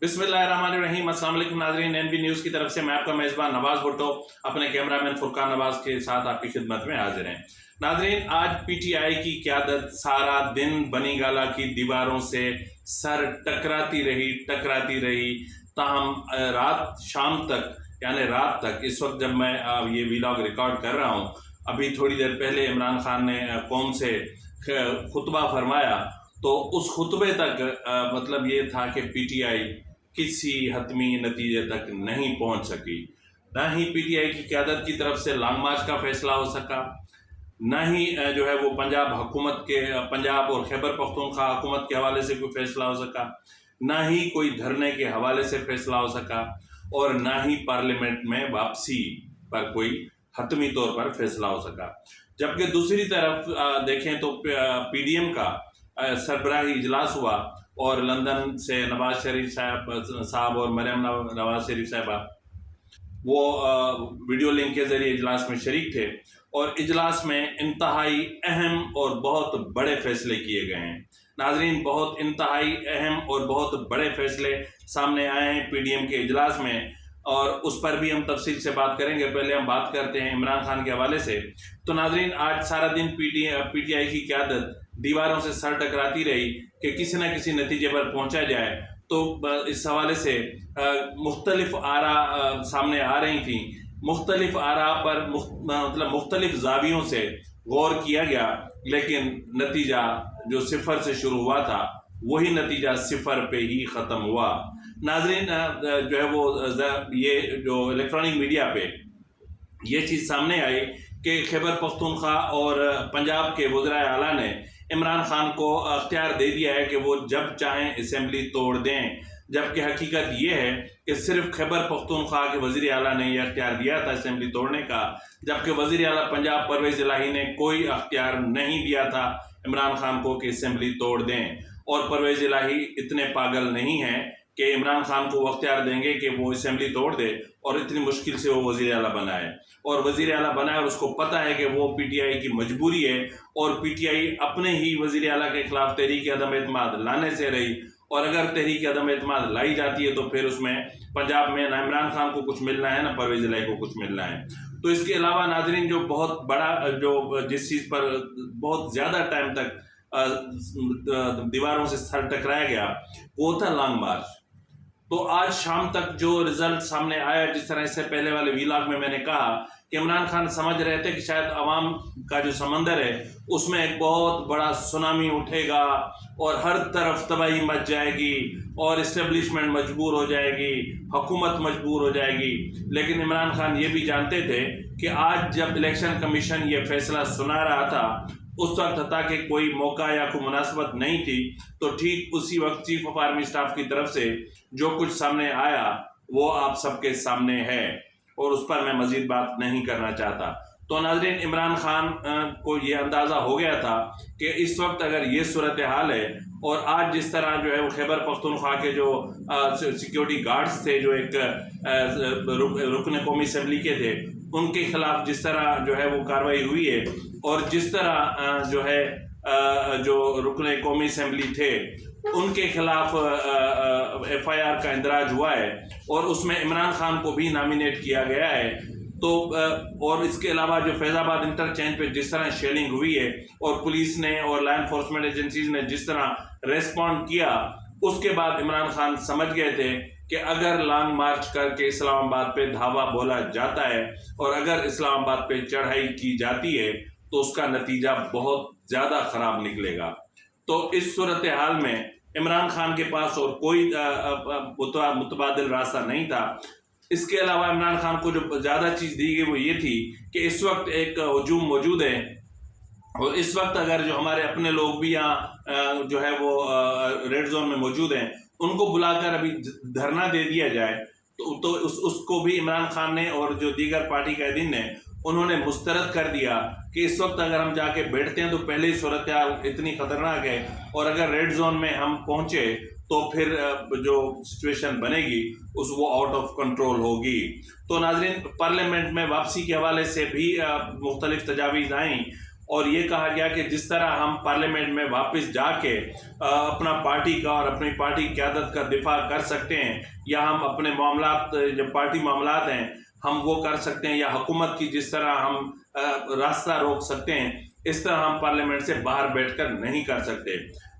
बिस्मिल्लाहिर्रहमानिर्रहीम। अस्सलाम वालेकुम नाज़रीन, एनबी न्यूज़ की तरफ से मैं आपका मेज़बान नवाज़ भुट्टो अपने कैमरामैन फुरकान नवाज़ के साथ आपकी खिदमत में हाजिर हैं। नाज़रीन, आज पीटीआई की क़यादत सारा दिन बनी गाला की दीवारों से सर टकराती रही ताहम रात शाम तक यानी रात तक, इस वक्त जब मैं ये वीलॉग रिकॉर्ड कर रहा हूँ, अभी थोड़ी देर पहले इमरान खान ने कौम से खुतबा फरमाया, तो उस खुतबे तक मतलब ये था कि पीटीआई किसी हतमी नतीजे तक नहीं पहुंच सकी। ना ही पीटीआई की क़यादत की तरफ से लॉन्ग मार्च का फैसला हो सका, ना ही जो है वो पंजाब और खैबर पख्तूनख्वा हुकूमत के हवाले से कोई फैसला हो सका, ना ही कोई धरने के हवाले से फैसला हो सका, और ना ही पार्लियामेंट में वापसी पर कोई हतमी तौर पर फैसला हो सका। जबकि दूसरी तरफ देखें तो पीडीएम का सरबराही इजलास हुआ और लंदन से नवाज शरीफ साहब और मरियम नवाज शरीफ साहबा वो वीडियो लिंक के जरिए इजलास में शरीक थे, और इजलास में इंतहाई अहम और बहुत बड़े फैसले किए गए हैं। नाजरीन, बहुत इंतहाई अहम और बहुत बड़े फैसले सामने आए हैं पीडीएम के इजलास में, और उस पर भी हम तफसील से बात करेंगे। पहले हम बात करते हैं इमरान खान के हवाले से। तो नाजरीन, आज सारा दिन पीटीआई की क़यादत दीवारों से सर टकराती रही कि किसी न किसी नतीजे पर पहुंचा जाए। तो इस हवाले से मुख्तलिफ आरा सामने आ रही थी। मुख्तलिफ आरा पर मतलब मुख्तलिफ जावियों से गौर किया गया, लेकिन नतीजा जो सिफर से शुरू हुआ था वही नतीजा सिफर पे ही ख़त्म हुआ। नाजरीन, जो है वो ये जो इलेक्ट्रॉनिक मीडिया पे ये चीज़ सामने आई कि खैबर पख्तूनख्वा और पंजाब के वज़ीर आला ने इमरान खान को अख्तियार दे दिया है कि वो जब चाहें असेंबली तोड़ दें, जबकि हकीकत ये है कि सिर्फ खैबर पख्तूनख्वा के वज़ीर आला ने यह अख्तियार दिया था असेंबली तोड़ने का, जबकि वज़ीर आला पंजाब परवेज़ इलाही ने कोई अख्तियार नहीं दिया था इमरान खान को कि असेंबली तोड़ दें। और परवेज़ इलाही इतने पागल नहीं हैं कि इमरान खान को वो अख्तियार देंगे कि वो असेंबली तोड़ दे, और इतनी मुश्किल से वो वज़ीर आला बनाए। और वज़ीर आला बनाए और उसको पता है कि वो पीटीआई की मजबूरी है, और पीटीआई अपने ही वज़ीर आला के खिलाफ तहरीक अदम एतमाद लाने से रही। और अगर तहरीक अदम एतमाद लाई जाती है तो फिर उसमें पंजाब में ना इमरान खान को कुछ मिलना है ना परवेज़ इलाही को कुछ मिलना है। तो इसके अलावा नाजरीन, जो बहुत बड़ा जिस चीज़ पर बहुत ज़्यादा टाइम तक दीवारों से सर टकराया गया वो था लॉन्ग मार्च। तो आज शाम तक जो रिजल्ट सामने आया, जिस तरह से पहले वाले वीलॉग में मैंने कहा कि इमरान खान समझ रहे थे कि शायद अवाम का जो समंदर है उसमें एक बहुत बड़ा सुनामी उठेगा और हर तरफ तबाही मच जाएगी और इस्टेब्लिशमेंट मजबूर हो जाएगी, हुकूमत मजबूर हो जाएगी। लेकिन इमरान खान ये भी जानते थे कि आज जब इलेक्शन कमीशन ये फैसला सुना रहा था उस वक्त था कि कोई मौका या कोई मुनासिबत नहीं थी, तो ठीक उसी वक्त चीफ ऑफ आर्मी स्टाफ की तरफ से जो कुछ सामने आया वो आप सबके सामने है, और उस पर मैं मजीद बात नहीं करना चाहता। तो नाजरीन, इमरान खान को ये अंदाज़ा हो गया था कि इस वक्त अगर ये सूरत हाल है, और आज जिस तरह जो है वो खैबर पख्तूनख्वा के जो सिक्योरिटी गार्ड्स थे जो एक रुकन कौमी असम्बली के थे, उनके खिलाफ जिस तरह जो है वो कार्रवाई हुई है, और जिस तरह जो है जो रुकन कौमी असम्बली थे उनके खिलाफ FIR का इंदराज हुआ है, और उसमें इमरान खान को भी नॉमिनेट किया गया है। तो और इसके अलावा जो फैज़ाबाद इंटरचेंज पे जिस तरह शेलिंग हुई है और पुलिस ने और लॉ एनफोर्समेंट एजेंसीज ने जिस तरह रेस्पॉन्ड किया, उसके बाद इमरान खान समझ गए थे कि अगर लॉन्ग मार्च करके इस्लामाबाद पे धावा बोला जाता है और अगर इस्लामाबाद पे चढ़ाई की जाती है तो उसका नतीजा बहुत ज़्यादा ख़राब निकलेगा। तो इस सूरत हाल में इमरान खान के पास और कोई मुतबादिल रास्ता नहीं था। इसके अलावा इमरान खान को जो ज़्यादा चीज़ दी गई वो ये थी कि इस वक्त एक हजूम मौजूद है, और इस वक्त अगर जो हमारे अपने लोग भी यहाँ जो है वो रेड जोन में मौजूद हैं उनको बुलाकर अभी धरना दे दिया जाए तो उसको भी इमरान खान ने और जो दीगर पार्टी कायदीन ने उन्होंने मुस्तरद कर दिया कि इस वक्त अगर हम जाके बैठते हैं तो पहले ही सूरत हाल इतनी ख़तरनाक है, और अगर रेड जोन में हम पहुँचे तो फिर जो सिचुएशन बनेगी वो आउट ऑफ कंट्रोल होगी। तो नाजरीन, पार्लियामेंट में वापसी के हवाले से भी मुख्तलिफ तजावीज़ आई, और ये कहा गया कि जिस तरह हम पार्लियामेंट में वापस जाके अपना पार्टी का और अपनी पार्टी की क़यादत का दिफा कर सकते हैं, या हम अपने मामलात जो पार्टी मामलात हैं हम वो कर सकते हैं, या हुकूमत की जिस तरह हम रास्ता रोक सकते हैं, इस तरह हम पार्लियामेंट से बाहर बैठकर नहीं कर सकते।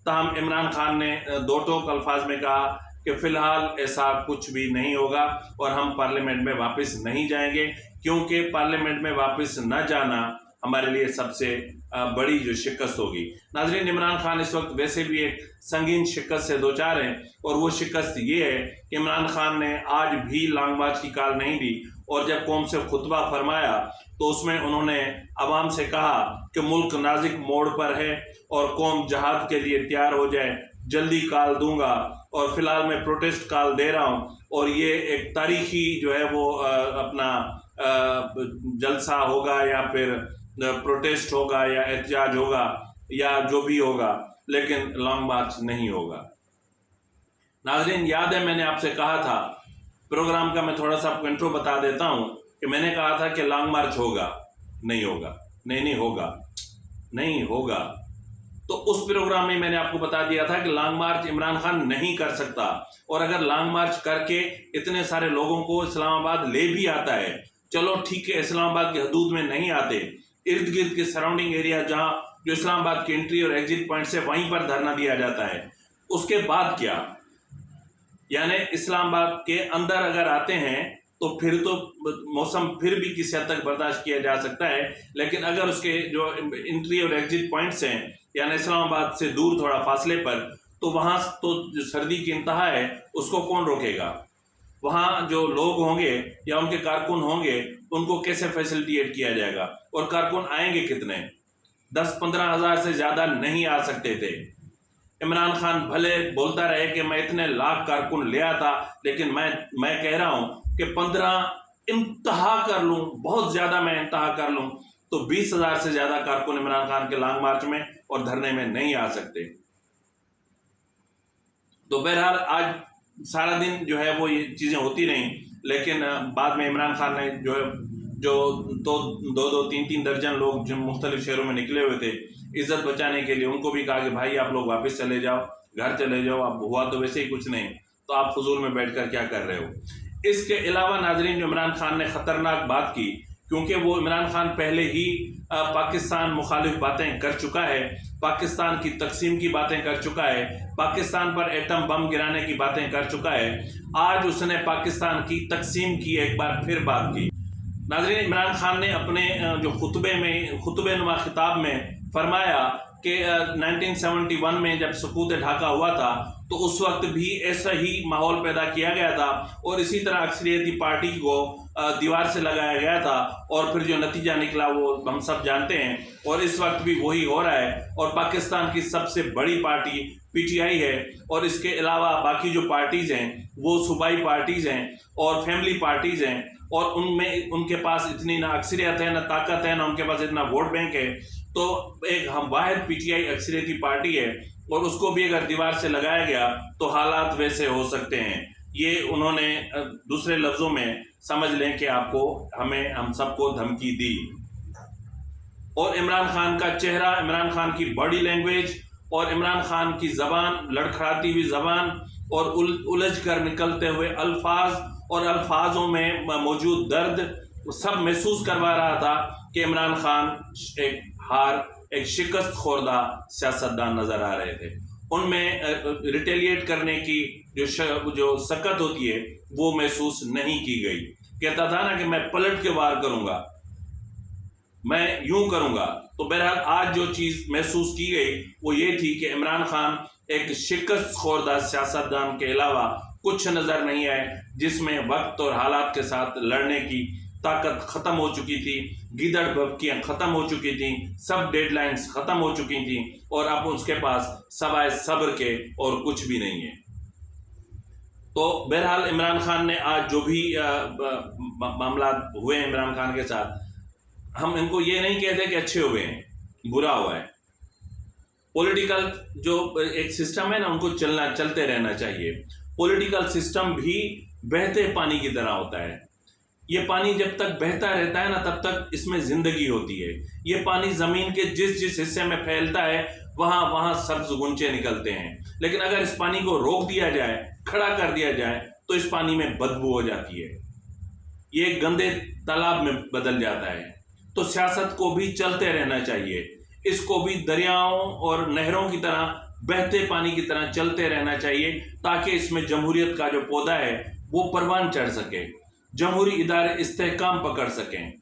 ताहम इमरान खान ने दो टोक अल्फाज में कहा कि फ़िलहाल ऐसा कुछ भी नहीं होगा और हम पार्लियामेंट में वापस नहीं जाएंगे, क्योंकि पार्लियामेंट में वापस न जाना हमारे लिए सबसे बड़ी जो शिकस्त होगी। नाज़रीन, इमरान खान इस वक्त वैसे भी एक संगीन शिकस्त से दो चार हैं, और वो शिकस्त ये है कि इमरान खान ने आज भी लॉन्ग मार्च की कॉल नहीं दी, और जब कौम से खुतबा फरमाया तो उसमें उन्होंने आवाम से कहा कि मुल्क नाजुक मोड़ पर है और कौम जहाद के लिए तैयार हो जाए, जल्दी कॉल दूंगा, और फिलहाल मैं प्रोटेस्ट कॉल दे रहा हूँ, और ये एक तारीखी जो है वो अपना जलसा होगा या फिर प्रोटेस्ट होगा या एहतजाज होगा या जो भी होगा, लेकिन लॉन्ग मार्च नहीं होगा। नाज़रीन, याद है मैंने आपसे कहा था प्रोग्राम का, मैं थोड़ा सा आपको इंट्रो बता देता हूँ कि मैंने कहा था कि लॉन्ग मार्च होगा, नहीं होगा, नहीं होगा, नहीं होगा। तो उस प्रोग्राम में मैंने आपको बता दिया था कि लॉन्ग मार्च इमरान खान नहीं कर सकता, और अगर लॉन्ग मार्च करके इतने सारे लोगों को इस्लामाबाद ले भी आता है, चलो ठीक है, इस्लामाबाद की हदूद में नहीं आते, इर्द गिर्द के सराउंडिंग एरिया जहाँ जो इस्लामाबाद की एंट्री और एग्जिट पॉइंट से वहीं पर धरना दिया जाता है, उसके बाद क्या? यानी इस्लामाबाद के अंदर अगर आते हैं तो फिर तो मौसम फिर भी किसी हद तक बर्दाश्त किया जा सकता है, लेकिन अगर उसके जो एंट्री और एग्जिट पॉइंट्स हैं यानी इस्लामाबाद से दूर थोड़ा फासले पर, तो वहाँ तो जो सर्दी की इंतहा है उसको कौन रोकेगा? वहाँ जो लोग होंगे या उनके कारकुन होंगे उनको कैसे फैसिलिटेट किया जाएगा, और कारकुन आएंगे कितने? 10-15 हज़ार से ज़्यादा नहीं आ सकते थे। इमरान खान भले बोलता रहे कि मैं इतने लाख कारकुन ले आता, लेकिन मैं कह रहा हूँ कि 15 इंतहा कर लूँ, बहुत ज़्यादा मैं इंतहा कर लूँ तो 20,000 से ज़्यादा कारकुन इमरान खान के लॉन्ग मार्च में और धरने में नहीं आ सकते। तो बहरहाल आज सारा दिन जो है वो ये चीज़ें होती रहीं, लेकिन बाद में इमरान खान ने जो तो 2-3 दर्जन लोग जो मुख्तलिफ शहरों में निकले हुए थे इज्जत बचाने के लिए, उनको भी कहा कि भाई आप लोग वापस चले जाओ, घर चले जाओ, अब हुआ तो वैसे ही कुछ नहीं, तो आप फजूल में बैठकर क्या कर रहे हो। इसके अलावा नाजरीन, जो इमरान खान ने ख़तरनाक बात की, क्योंकि वो इमरान खान पहले ही पाकिस्तान मुखालिफ बातें कर चुका है, पाकिस्तान की तकसीम की बातें कर चुका है, पाकिस्तान पर एटम बम गिराने की बातें कर चुका है, आज उसने पाकिस्तान की तकसीम की एक बार फिर बात की। नाज़रीन, इमरान खान ने अपने जो खुतबे नुमा खिताब में फरमाया कि 1971 में जब सकूत ढाका हुआ था तो उस वक्त भी ऐसा ही माहौल पैदा किया गया था और इसी तरह अक्सरियती पार्टी को दीवार से लगाया गया था, और फिर जो नतीजा निकला वो हम सब जानते हैं, और इस वक्त भी वही हो रहा है। और पाकिस्तान की सबसे बड़ी पार्टी पीटीआई है, और इसके अलावा बाकी जो पार्टीज़ हैं वो सूबाई पार्टीज़ हैं और फैमिली पार्टीज़ हैं, और उनमें उनके पास इतनी ना अक्सरियत है, ना ताकत है, ना उनके पास इतना वोट बैंक है। तो एक हम वाहिद पीटीआई अक्सरियती पार्टी है, और उसको भी अगर दीवार से लगाया गया तो हालात वैसे हो सकते हैं। ये उन्होंने दूसरे लफ्ज़ों में समझ लें कि आपको हम सबको धमकी दी। और इमरान खान का चेहरा, इमरान खान की बॉडी लैंग्वेज और इमरान खान की ज़बान, लड़खड़ाती हुई ज़बान और उलझ कर निकलते हुए अल्फाज और अल्फाजों में मौजूद दर्द सब महसूस करवा रहा था कि इमरान खान एक शिकस्त खोरदा सियासतदान नजर आ रहे थे। उनमें रिटेलिएट करने की जो सकत होती है वो महसूस नहीं की गई। कहता था ना कि मैं पलट के वार करूंगा, मैं यूं करूंगा। तो बहरहाल आज जो चीज महसूस की गई वो ये थी कि इमरान खान एक शिकस्त खोरदा सियासतदान के अलावा कुछ नजर नहीं आए, जिसमें वक्त और हालात के साथ लड़ने की ताकत खत्म हो चुकी थी, गीदड़ भभकियां खत्म हो चुकी थी, सब डेडलाइंस खत्म हो चुकी थी, और अब उसके पास सवाए सब्र के और कुछ भी नहीं है। तो बहरहाल इमरान खान ने आज जो भी मामला हुए हैं इमरान खान के साथ, हम इनको ये नहीं कहते कि अच्छे हुए हैं, बुरा हुआ है। पॉलिटिकल जो एक सिस्टम है ना, उनको चलते रहना चाहिए। पॉलिटिकल सिस्टम भी बहते पानी की तरह होता है। ये पानी जब तक बहता रहता है ना तब तक इसमें जिंदगी होती है। ये पानी जमीन के जिस जिस हिस्से में फैलता है वहां वहां सब्ज गुंचे निकलते हैं। लेकिन अगर इस पानी को रोक दिया जाए, खड़ा कर दिया जाए, तो इस पानी में बदबू हो जाती है, ये गंदे तालाब में बदल जाता है। तो सियासत को भी चलते रहना चाहिए, इसको भी दरियाओं और नहरों की तरह, बहते पानी की तरह चलते रहना चाहिए, ताकि इसमें जमहूरियत का जो पौधा है वो परवान चढ़ सके, जमहूरी इदारे इस्तेहकाम पकड़ सकें।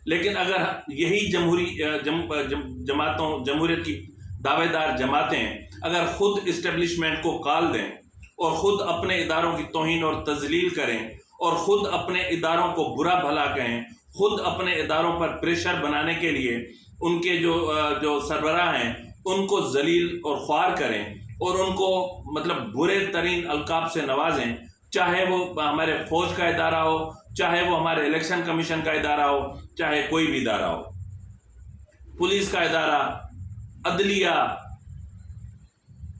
लेकिन अगर यही जमहूरियत की दावेदार जमातें अगर खुद इस्टेब्लिशमेंट को काल दें और खुद अपने इदारों की तौहीन और तजलील करें और खुद अपने इदारों को बुरा भला कहें, खुद अपने इदारों पर प्रेशर बनाने के लिए उनके जो सरबराह हैं उनको जलील और ख्वार करें और उनको मतलब बुरे तरीन अलकाब से नवाजें, चाहे वो हमारे फौज का इदारा हो, चाहे वो हमारे इलेक्शन कमीशन का इदारा हो, चाहे कोई भी इदारा हो, पुलिस का इदारा, अदलिया।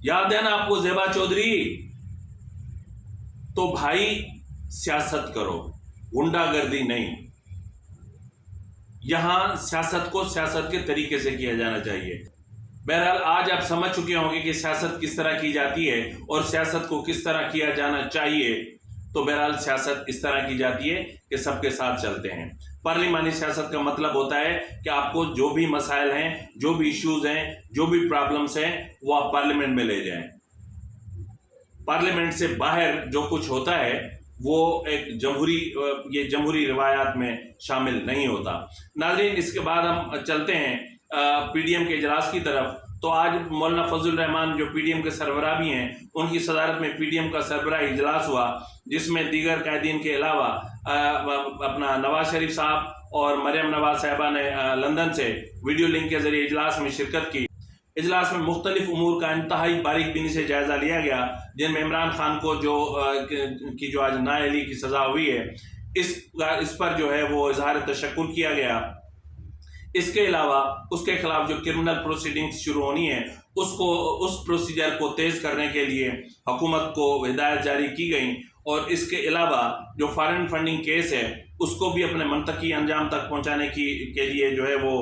याद है ना आपको ज़ेबा चौधरी? तो भाई सियासत करो, गुंडागर्दी नहीं। यहां सियासत को सियासत के तरीके से किया जाना चाहिए। बहरहाल आज आप समझ चुके होंगे कि सियासत किस तरह की जाती है और सियासत को किस तरह किया जाना चाहिए। तो बहरहाल सियासत इस तरह की जाती है कि सबके साथ चलते हैं। पार्लिमानी सियासत का मतलब होता है कि आपको जो भी मसाइल हैं, जो भी इश्यूज हैं, जो भी प्रॉब्लम्स हैं, वो आप पार्लियामेंट में ले जाएं। पार्लियामेंट से बाहर जो कुछ होता है वो एक ये जमहूरी रिवायात में शामिल नहीं होता। नाज़रीन, इसके बाद हम चलते हैं पीडीएम के इजलास की तरफ। तो आज मौलाना फजल रहमान जो पीडीएम के सरबराह भी हैं, उनकी सदारत में पीडीएम का सरबराह इजलास हुआ, जिसमें दीगर कायदीन के अलावा अपना नवाज शरीफ साहब और मरियम नवाज साहिबा ने लंदन से वीडियो लिंक के जरिए इजलास में शिरकत की। इजलास में मुख्तलिफ उमूर का इंतहाई बारीक बीनी से जायजा लिया गया, जिनमें इमरान खान को जो आज नाअहली की सजा हुई है, इस पर जो है वो इजहार तशक्कुर किया गया। इसके अलावा उसके खिलाफ जो क्रिमिनल प्रोसीडिंग्स शुरू होनी है उस प्रोसीजर को तेज करने के लिए हुकूमत को हिदायत जारी की गई। और इसके अलावा जो फॉरेन फंडिंग केस है उसको भी अपने मंतकी अंजाम तक पहुंचाने के लिए जो है वो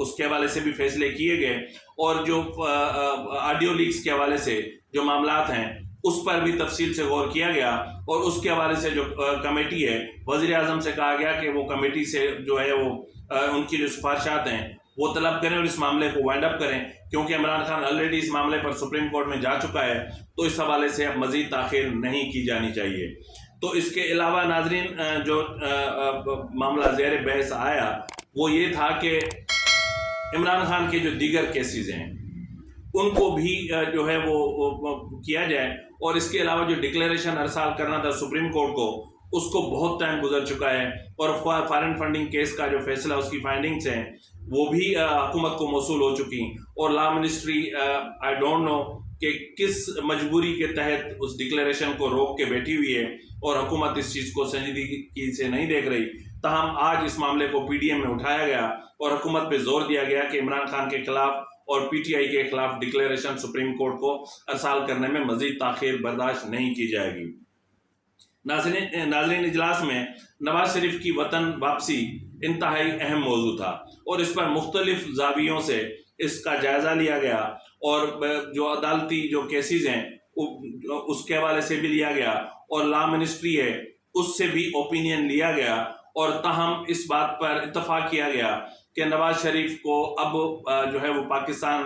उसके हवाले से भी फैसले किए गए। और जो ऑडियो लीक्स के हवाले से जो मामलात हैं उस पर भी तफसील से गौर किया गया। और उसके हवाले से जो कमेटी है, वज़ीर आज़म से कहा गया कि वो कमेटी से जो है वो उनकी जो सिफारिशात हैं वो तलब करें और इस मामले को वाइंड अप करें, क्योंकि इमरान खान ऑलरेडी इस मामले पर सुप्रीम कोर्ट में जा चुका है। तो इस हवाले से अब मज़ीद ताख़ीर नहीं की जानी चाहिए। तो इसके अलावा नाजरीन, जो मामला ज़ेर बहस आया वो ये था कि इमरान खान के जो दीगर केसेस हैं उनको भी जो है वो किया जाए। और इसके अलावा जो डिक्लेरेशन हर साल करना था सुप्रीम कोर्ट को, उसको बहुत टाइम गुजर चुका है। और फॉरेन फंडिंग केस का जो फैसला, उसकी फाइंडिंग्स हैं वो भी हुकूमत को मौसूल हो चुकी। और law ministry I don't know कि किस मजबूरी के तहत उस डिक्लेरेशन को रोक के बैठी हुई है और हुकूमत इस चीज़ को संजीदगी से नहीं देख रही। तहम आज इस मामले को पीडीएम में उठाया गया और हुकूमत पे जोर दिया गया कि इमरान खान के खिलाफ और पीटीआई के खिलाफ डिक्लेरेशन सुप्रीम कोर्ट को अरसाल करने में मजीद ताख़ीर बर्दाश्त नहीं की जाएगी। नाज़रीन, इजलास में नवाज शरीफ की वतन वापसी इंतहाई अहम मौजू था और इस पर मुख्तलिफ ज़ावियों से इसका जायज़ा लिया गया और जो अदालती जो केसेस हैं उसके हवाले से भी लिया गया और लॉ मिनिस्ट्री है उससे भी ओपिनियन लिया गया। और ताहम इस बात पर इत्तफाक किया गया कि नवाज शरीफ को अब जो है वो पाकिस्तान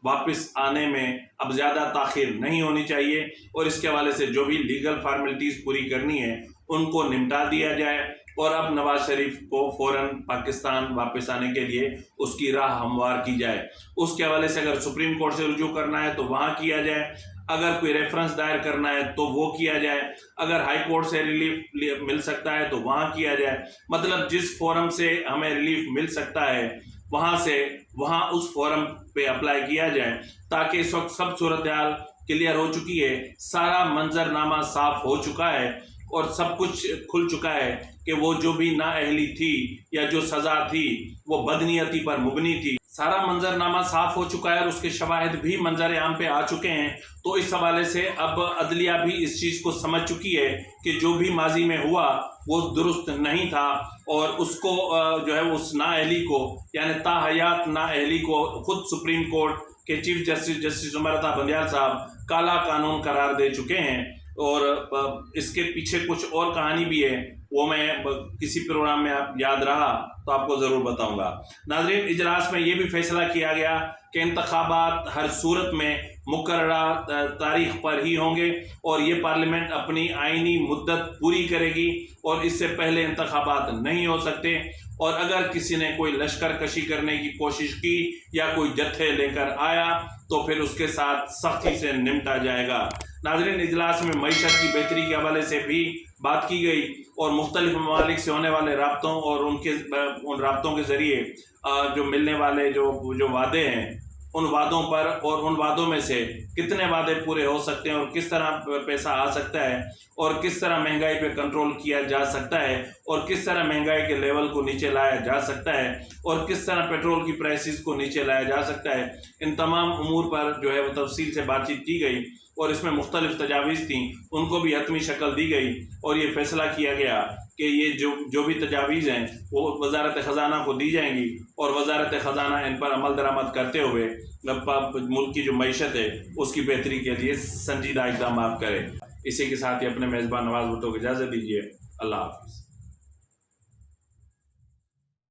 वापस आने में अब ज़्यादा ताख़ीर नहीं होनी चाहिए और इसके हवाले से जो भी लीगल फार्मेलिटीज़ पूरी करनी है उनको निपटा दिया जाए और अब नवाज शरीफ को फ़ौरन पाकिस्तान वापस आने के लिए उसकी राह हमवार की जाए। उसके हवाले से अगर सुप्रीम कोर्ट से रुजू करना है तो वहाँ किया जाए, अगर कोई रेफरेंस दायर करना है तो वो किया जाए, अगर हाई कोर्ट से रिलीफ मिल सकता है तो वहाँ किया जाए। मतलब जिस फोरम से हमें रिलीफ मिल सकता है वहाँ उस फोरम पे अप्लाई किया जाए, ताकि इस वक्त सब सूरत हाल क्लियर हो चुकी है, सारा मंजरनामा साफ हो चुका है और सब कुछ खुल चुका है कि वो जो भी नाअहली थी या जो सज़ा थी वो बदनीयती पर मुबनी थी। सारा मंजरनामा साफ हो चुका है और उसके शवाहिद भी मंजर आम पे आ चुके हैं। तो इस हवाले से अब अदलिया भी इस चीज़ को समझ चुकी है कि जो भी माजी में हुआ वो दुरुस्त नहीं था और उसको जो है उस नाअहली को, यानी ताहयात नाअहली को खुद सुप्रीम कोर्ट के चीफ जस्टिस उमर अता बंदियाल साहब काला कानून करार दे चुके हैं। और इसके पीछे कुछ और कहानी भी है, वो मैं किसी प्रोग्राम में आप याद रहा तो आपको ज़रूर बताऊंगा। नाज़रीन, इजलास में ये भी फैसला किया गया कि इंतखाबात हर सूरत में मुकर्ररा तारीख पर ही होंगे और ये पार्लियामेंट अपनी आईनी मुद्दत पूरी करेगी और इससे पहले इंतखाबात नहीं हो सकते। और अगर किसी ने कोई लश्कर कशी करने की कोशिश की या कोई जत्थे लेकर आया तो फिर उसके साथ सख्ती से निपटा जाएगा। नाज़रीन, इजलास में मईशत की बेहतरी के हवाले से भी बात की गई और मुख्तलिफ ममालिक से होने वाले राब्तों और उन राब्तों के ज़रिए जो मिलने वाले जो वादे हैं उन वादों पर और उन वादों में से कितने वादे पूरे हो सकते हैं और किस तरह पैसा आ सकता है और किस तरह महंगाई पे कंट्रोल किया जा सकता है और किस तरह महंगाई के लेवल को नीचे लाया जा सकता है और किस तरह पेट्रोल की प्राइसेस को नीचे लाया जा सकता है। इन तमाम उमूर पर जो है वो तफसील से बातचीत की गई और इसमें मुख्तलिफ तजावीज़ थी, उनको भी हतमी शक्ल दी गई और ये फैसला किया गया कि ये जो भी तजावीज़ हैं वो वजारत ख़जाना को दी जाएंगी और वजारत ख़जाना इन पर अमल दरामद करते हुए मुल्क की जो मईशत है उसकी बेहतरी के लिए संजीदा इक़दाम करे। इसी के साथ ही अपने मेज़बान नवाज़ भुट्टो को इजाज़त दीजिए। अल्लाह हाफ़िज़।